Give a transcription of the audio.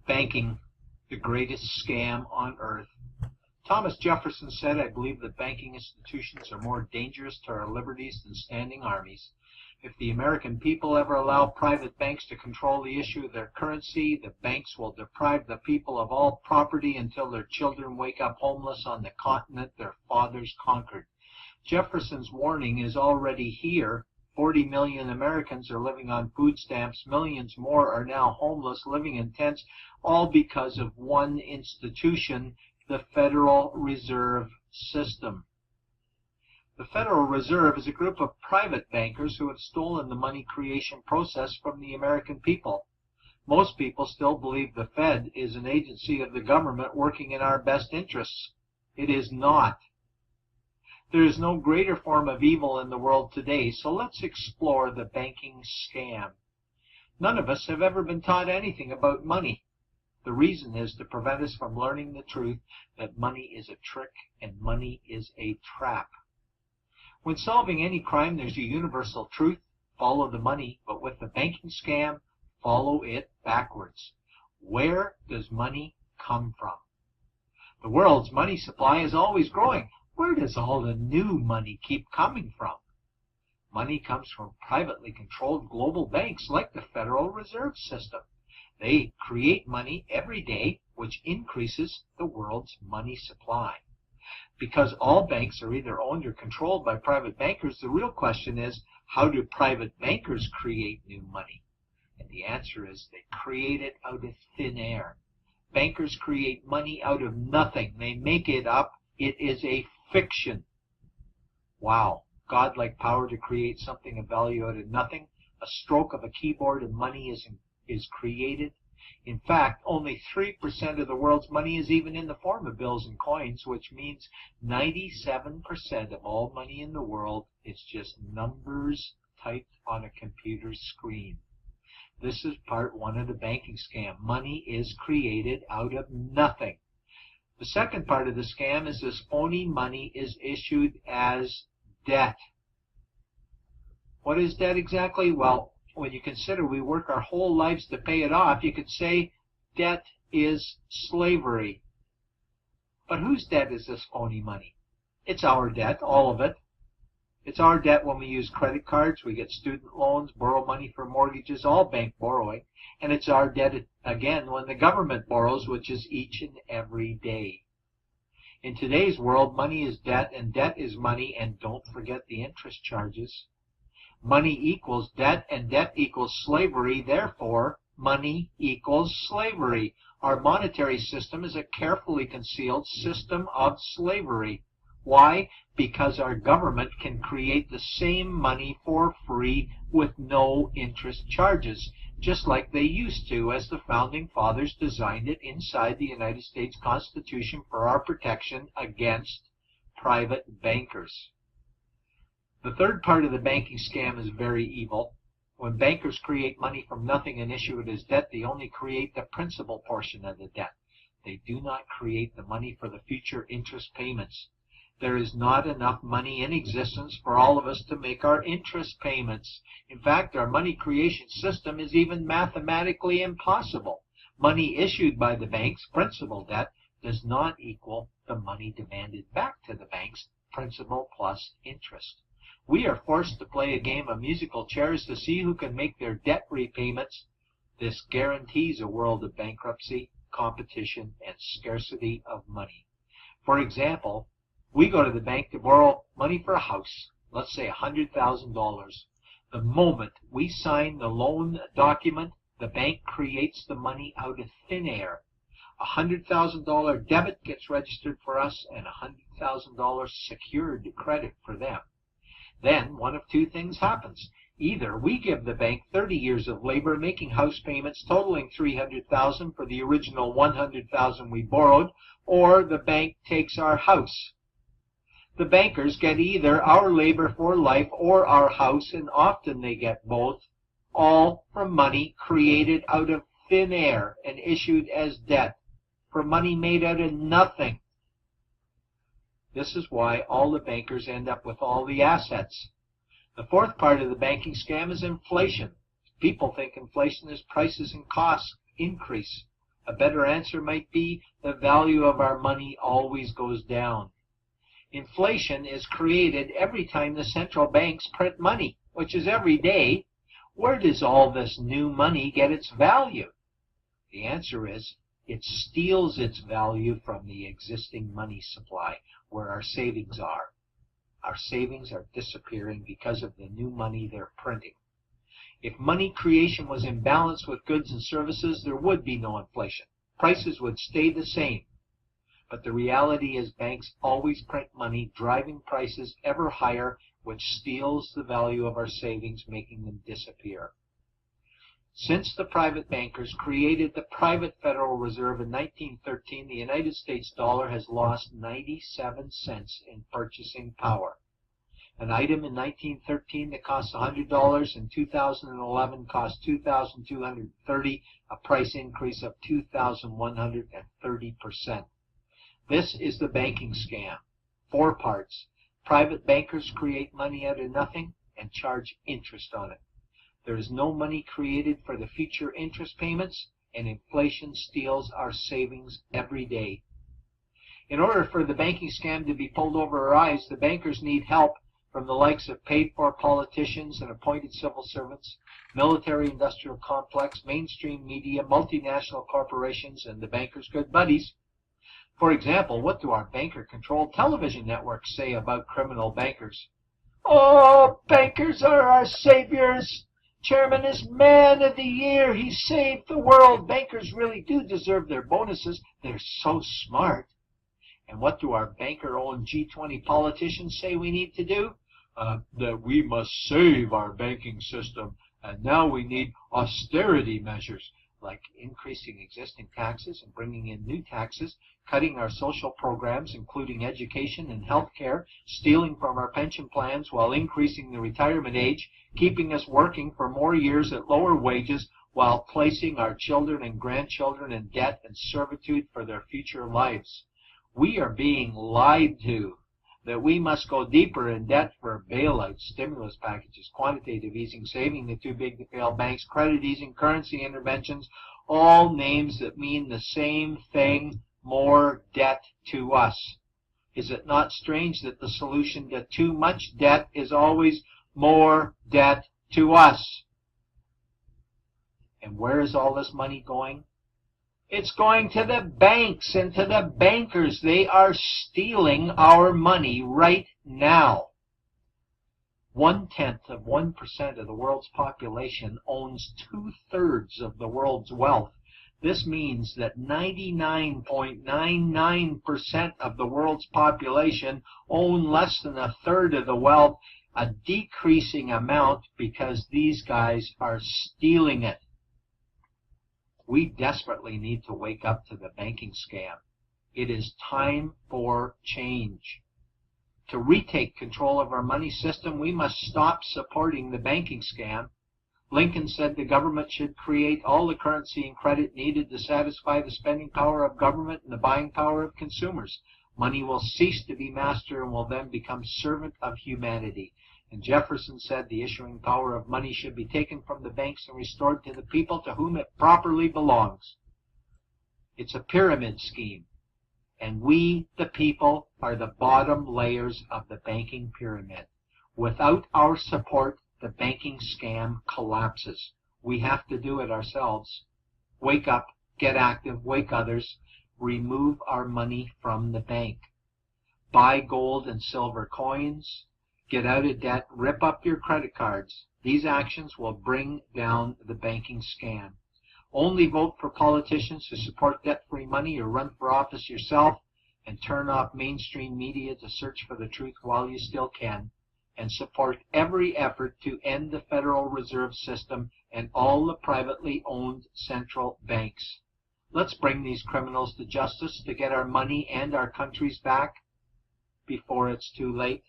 Banking, the greatest scam on earth. Thomas Jefferson said, "I believe that banking institutions are more dangerous to our liberties than standing armies. If the American people ever allow private banks to control the issue of their currency, the banks will deprive the people of all property until their children wake up homeless on the continent their fathers conquered." Jefferson's warning is already here. 40 million Americans are living on food stamps. Millions more are now homeless, living in tents, all because of one institution, the Federal Reserve System. The Federal Reserve is a group of private bankers who have stolen the money creation process from the American people. Most people still believe the Fed is an agency of the government working in our best interests. It is not. There is no greater form of evil in the world today, so let's explore the banking scam. None of us have ever been taught anything about money. The reason is to prevent us from learning the truth that money is a trick and money is a trap. When solving any crime, there's a universal truth: follow the money, but with the banking scam, follow it backwards. Where does money come from? The world's money supply is always growing. Where does all the new money keep coming from? Money comes from privately controlled global banks like the Federal Reserve System. They create money every day, which increases the world's money supply. Because all banks are either owned or controlled by private bankers, the real question is, how do private bankers create new money? And the answer is they create it out of thin air. Bankers create money out of nothing. They make it up. It is a fiction. Wow, godlike power to create something of value out of nothing. A stroke of a keyboard and money is created. In fact, only 3% of the world's money is even in the form of bills and coins, which means 97% of all money in the world is just numbers typed on a computer screen. This is part one of the banking scam. Money is created out of nothing. The second part of the scam is this phony money is issued as debt. What is debt exactly? Well, when you consider we work our whole lives to pay it off, you could say debt is slavery. But whose debt is this phony money? It's our debt, all of it. It's our debt when we use credit cards, we get student loans, borrow money for mortgages, all bank borrowing. And it's our debt again when the government borrows, which is each and every day. In today's world, money is debt and debt is money, and don't forget the interest charges. Money equals debt and debt equals slavery. Therefore, money equals slavery. Our monetary system is a carefully concealed system of slavery. Why? Because our government can create the same money for free with no interest charges, just like they used to, as the Founding Fathers designed it inside the United States Constitution for our protection against private bankers. The third part of the banking scam is very evil. When bankers create money from nothing and issue it as debt, they only create the principal portion of the debt. They do not create the money for the future interest payments. There is not enough money in existence for all of us to make our interest payments. In fact, our money creation system is even mathematically impossible. Money issued by the banks, principal debt, does not equal the money demanded back to the banks, principal plus interest. We are forced to play a game of musical chairs to see who can make their debt repayments. This guarantees a world of bankruptcy, competition, and scarcity of money. For example, we go to the bank to borrow money for a house, let's say $100,000. The moment we sign the loan document, the bank creates the money out of thin air. A $100,000 debit gets registered for us and a $100,000 secured credit for them. Then one of two things happens. Either we give the bank 30 years of labor making house payments totaling $300,000 for the original $100,000 we borrowed, or the bank takes our house. The bankers get either our labor for life or our house, and often they get both, all from money created out of thin air and issued as debt, for money made out of nothing. This is why all the bankers end up with all the assets. The fourth part of the banking scam is inflation. People think inflation is prices and costs increase. A better answer might be the value of our money always goes down. Inflation is created every time the central banks print money, which is every day. Where does all this new money get its value? The answer is it steals its value from the existing money supply, where our savings are. Our savings are disappearing because of the new money they're printing. If money creation was in balance with goods and services, there would be no inflation. Prices would stay the same. But the reality is banks always print money, driving prices ever higher, which steals the value of our savings, making them disappear. Since the private bankers created the private Federal Reserve in 1913, the United States dollar has lost 97 cents in purchasing power. An item in 1913 that cost $100 in 2011 cost $2,230, a price increase of 2,130%. This is the banking scam. 4 parts. Private bankers create money out of nothing and charge interest on it. There is no money created for the future interest payments, and inflation steals our savings every day. In order for the banking scam to be pulled over our eyes, the bankers need help from the likes of paid-for politicians and appointed civil servants, military-industrial complex, mainstream media, multinational corporations, and the bankers' good buddies. For example, what do our banker-controlled television networks say about criminal bankers? "Oh, bankers are our saviors. Chairman is man of the year. He saved the world. Bankers really do deserve their bonuses. They're so smart." And what do our banker-owned G20 politicians say we need to do? That we must save our banking system, and now we need austerity measures, like increasing existing taxes and bringing in new taxes, cutting our social programs, including education and health care, stealing from our pension plans while increasing the retirement age, keeping us working for more years at lower wages while placing our children and grandchildren in debt and servitude for their future lives. We are being lied to that we must go deeper in debt for bailouts, stimulus packages, quantitative easing, saving the too big to fail banks, credit easing, currency interventions, all names that mean the same thing: more debt to us. Is it not strange that the solution to too much debt is always more debt to us? And where is all this money going? It's going to the banks and to the bankers. They are stealing our money right now. 0.1% of the world's population owns 2/3 of the world's wealth. This means that 99.99% of the world's population own less than 1/3 of the wealth, a decreasing amount because these guys are stealing it. We desperately need to wake up to the banking scam. It is time for change. To retake control of our money system, we must stop supporting the banking scam. Lincoln said the government should create all the currency and credit needed to satisfy the spending power of government and the buying power of consumers. Money will cease to be master and will then become servant of humanity. And Jefferson said the issuing power of money should be taken from the banks and restored to the people to whom it properly belongs. It's a pyramid scheme, and we, the people, are the bottom layers of the banking pyramid. Without our support, the banking scam collapses. We have to do it ourselves. Wake up, get active, wake others, remove our money from the bank. Buy gold and silver coins. Get out of debt, rip up your credit cards. These actions will bring down the banking scam. Only vote for politicians who support debt-free money, or run for office yourself, and turn off mainstream media to search for the truth while you still can, and support every effort to end the Federal Reserve System and all the privately owned central banks. Let's bring these criminals to justice to get our money and our countries back before it's too late.